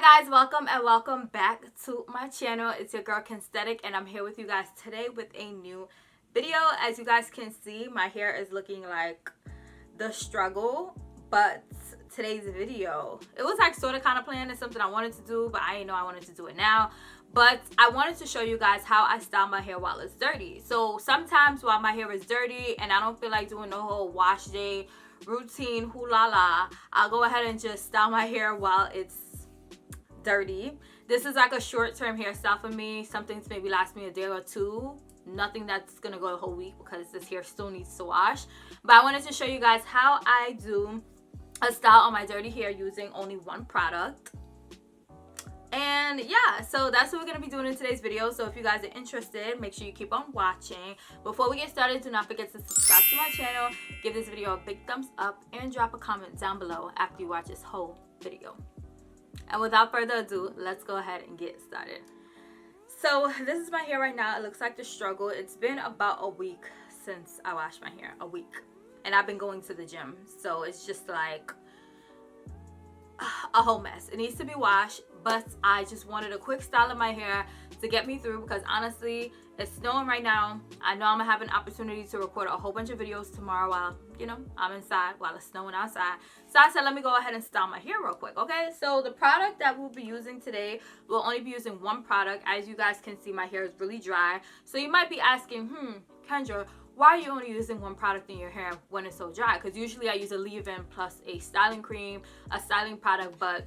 guys, welcome back to my channel. It's your girl Kensthetic, and I'm here with you guys today with a new video. As you guys can see, my hair is looking like the struggle, but today's video, it was like sort of kind of planned. It's something I wanted to do, but I didn't know I wanted to do it now. But I wanted to show you guys how I style my hair while it's dirty. So sometimes while my hair is dirty and I don't feel like doing the whole wash day routine la la, I'll go ahead and just style my hair while it's dirty. This is like a short-term hairstyle for me. Some things maybe last me a day or two. Nothing that's gonna go the whole week because this hair still needs to wash. But I wanted to show you guys how I do a style on my dirty hair using only one product. And yeah, so that's what we're going to be doing in today's video. So if you guys are interested, make sure you keep on watching. Before we get started, do not forget to subscribe to my channel, give this video a big thumbs up, and drop a comment down below after you watch this whole video. And without further ado, let's go ahead and get started. So this is my hair right now. It looks like the struggle. It's been about a week since I washed my hair, a week. And I've been going to the gym. So it's just like a whole mess. It needs to be washed, but I just wanted a quick style of my hair to get me through because honestly, it's snowing right now. I know I'm gonna have an opportunity to record a whole bunch of videos tomorrow while, you know, I'm inside while it's snowing outside. So I said, let me go ahead and style my hair real quick, okay? So the product that we'll be using today, we'll only be using one product. As you guys can see, my hair is really dry. So you might be asking, Kendra, why are you only using one product in your hair when it's so dry? Because usually I use a leave-in plus a styling cream, a styling product, but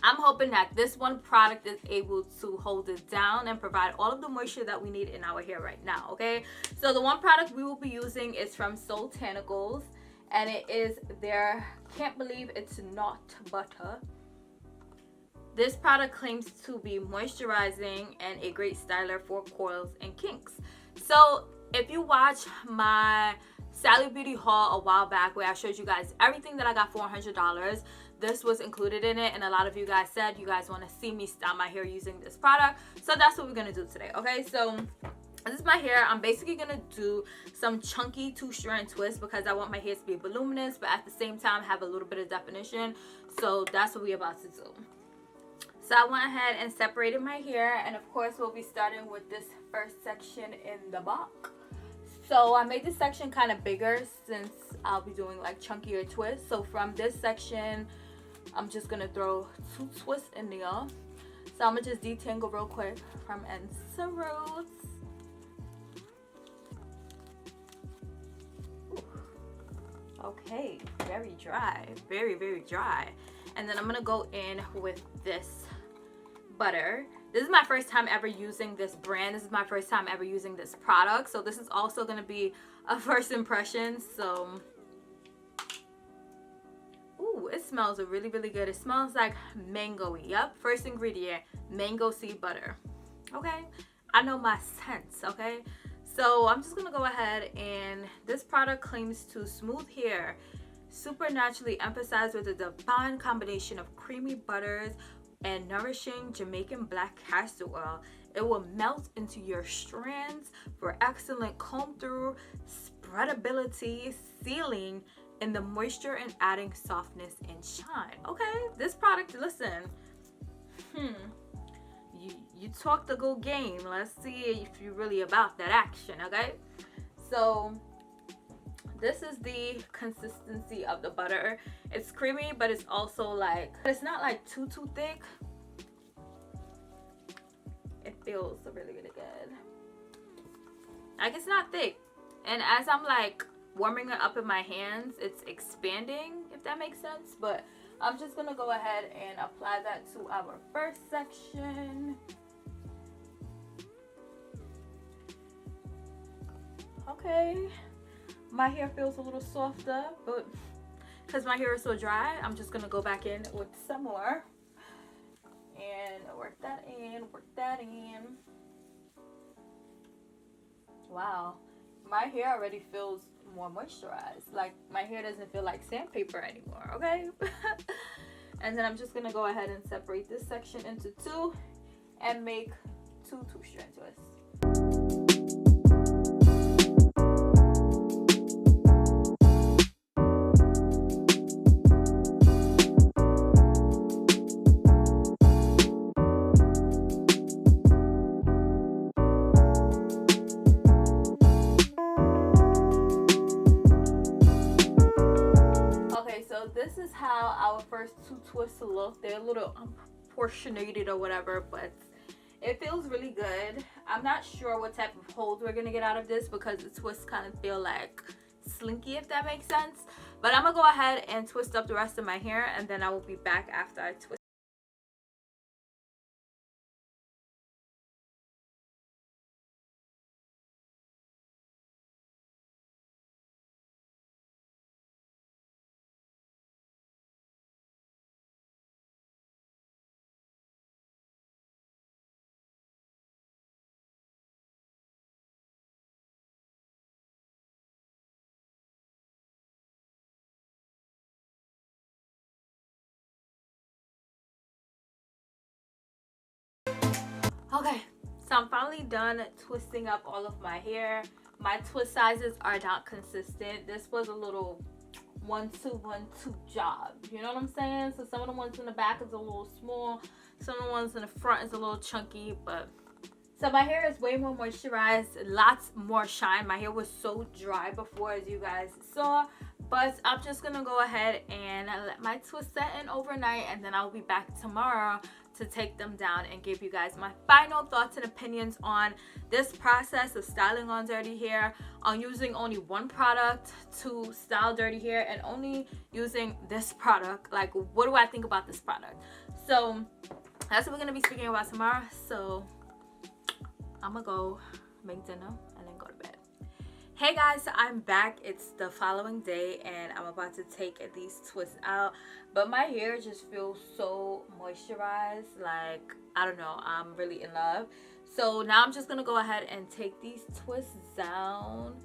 I'm hoping that this one product is able to hold it down and provide all of the moisture that we need in our hair right now, okay? So the one product we will be using is from Soultanicals, and it is their Can't Believe It's Not Butter. This product claims to be moisturizing and a great styler for coils and kinks. So if you watch my Sally Beauty haul a while back where I showed you guys everything that I got for $100, this was included in it, and a lot of you guys said you guys want to see me style my hair using this product. So that's what we're going to do today, okay? So this is my hair. I'm basically going to do some chunky two-strand twists because I want my hair to be voluminous, but at the same time have a little bit of definition. So that's what we're about to do. So I went ahead and separated my hair, and of course we'll be starting with this first section in the back. So I made this section kind of bigger since I'll be doing like chunkier twists. So from this section, I'm just going to throw 2 twists in there. So I'm going to just detangle real quick from ends to roots. Okay, very dry, very, very dry. And then I'm going to go in with this butter. This is my first time ever using this brand. This is my first time ever using this product. So this is also going to be a first impression. So, ooh, it smells really, really good. It smells like mango-y. Yep, first ingredient, mango seed butter. Okay, I know my scents, okay? So I'm just going to go ahead, and this product claims to smooth hair, supernaturally emphasized with a divine combination of creamy butters and nourishing Jamaican black castor oil. It will melt into your strands for excellent comb through, spreadability, sealing in the moisture, and adding softness and shine. Okay, this product, listen, you talk the good game. Let's see if you're really about that action, okay? So this is the consistency of the butter. It's creamy, but it's also like, it's not like too thick. It feels really, really good. Like, it's not thick. And as I'm like warming it up in my hands, it's expanding, if that makes sense. But I'm just gonna go ahead and apply that to our first section. Okay. My hair feels a little softer, but because my hair is so dry, I'm just going to go back in with some more and work that in, Wow, my hair already feels more moisturized. Like, my hair doesn't feel like sandpaper anymore, okay? And then I'm just going to go ahead and separate this section into 2 and make 2 two-strand twists. two twist look. They're a little unproportionated or whatever, but it feels really good. I'm not sure what type of hold we're gonna get out of this because the twists kind of feel like slinky, if that makes sense. But I'm gonna go ahead and twist up the rest of my hair, and then I will be back after I twist. Okay, so I'm finally done twisting up all of my hair. My twist sizes are not consistent. This was a little 1-2-1-2 job, you know what I'm saying? So some of the ones in the back is a little small, some of the ones in the front is a little chunky, but so my hair is way more moisturized, lots more shine. My hair was so dry before, as you guys saw, but I'm just gonna go ahead and let my twists set in overnight, and then I'll be back tomorrow to take them down and give you guys my final thoughts and opinions on this process of styling on dirty hair, on using only one product to style dirty hair, and only using this product. Like, what do I think about this product? So that's what we're gonna be speaking about tomorrow. So I'm gonna go make dinner and then go to bed. Hey guys, so I'm back. It's the following day and I'm about to take these twists out, but my hair just feels so moisturized. Like, I don't know, I'm really in love. So now I'm just gonna go ahead and take these twists down.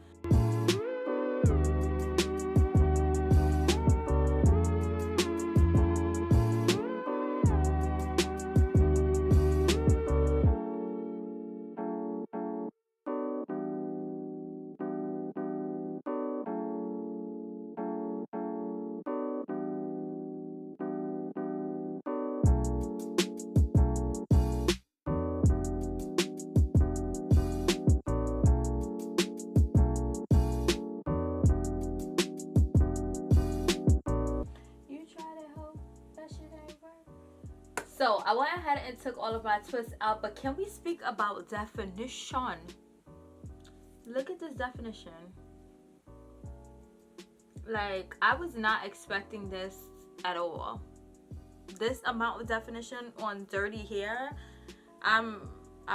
So I went ahead and took all of my twists out, but can we speak about definition? Look at this definition. Like, I was not expecting this at all. This amount of definition on dirty hair, I'm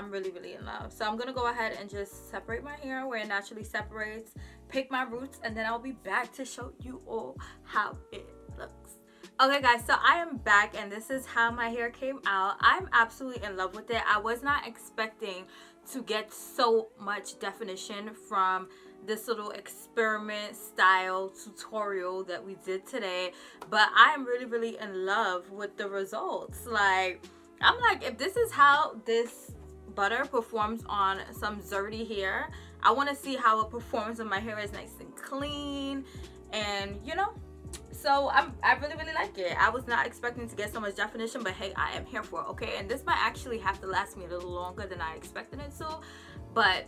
really in love. So I'm gonna go ahead and just separate my hair where it naturally separates, pick my roots, and then I'll be back to show you all how it looks. Okay guys, so I am back and this is how my hair came out. I'm absolutely in love with it. I was not expecting to get so much definition from this little experiment style tutorial that we did today, but I am really in love with the results. Like, I'm like, if this is how this butter performs on some dirty hair, I want to see how it performs when my hair is nice and clean, and you know. So I really like it. I was not expecting to get so much definition, but hey, I am here for it, okay? And this might actually have to last me a little longer than I expected it to, but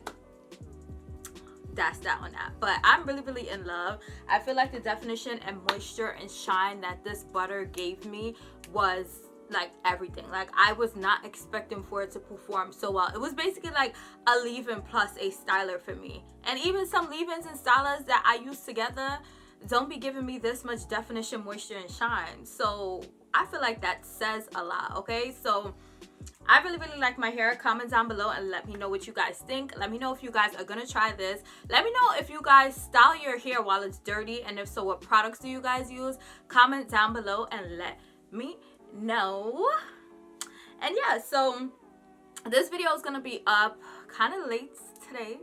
that's that on that. But I'm really in love. I feel like the definition and moisture and shine that this butter gave me was like everything. Like, I was not expecting for it to perform so well. It was basically like a leave-in plus a styler for me. And even some leave-ins and stylers that I use together don't be giving me this much definition, moisture, and shine. So I feel like that says a lot, okay? So I really like my hair. Comment down below and let me know what you guys think. Let me know if you guys are gonna try this. Let me know if you guys style your hair while it's dirty, and if so, what products do you guys use? Comment down below and let me know. And yeah, so this video is gonna be up kind of late today,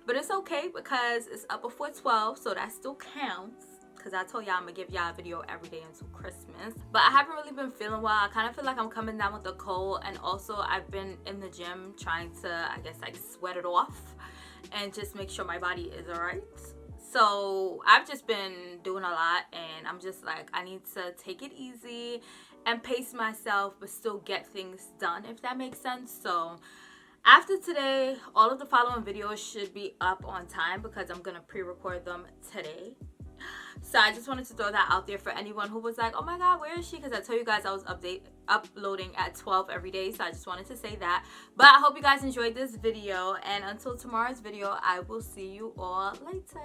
but it's okay because it's up before 12, so that still counts, because I told y'all I'm gonna give y'all a video every day until Christmas. But I haven't really been feeling well. I kind of feel like I'm coming down with a cold, and also I've been in the gym trying to, I guess, like sweat it off and just make sure my body is all right. So I've just been doing a lot, and I'm just like, I need to take it easy and pace myself but still get things done, if that makes sense. So after today, all of the following videos should be up on time because I'm gonna pre-record them today. So I just wanted to throw that out there for anyone who was like, oh my god, where is she? Because I told you guys I was uploading at 12 every day, so I just wanted to say that. But I hope you guys enjoyed this video, and until tomorrow's video, I will see you all later.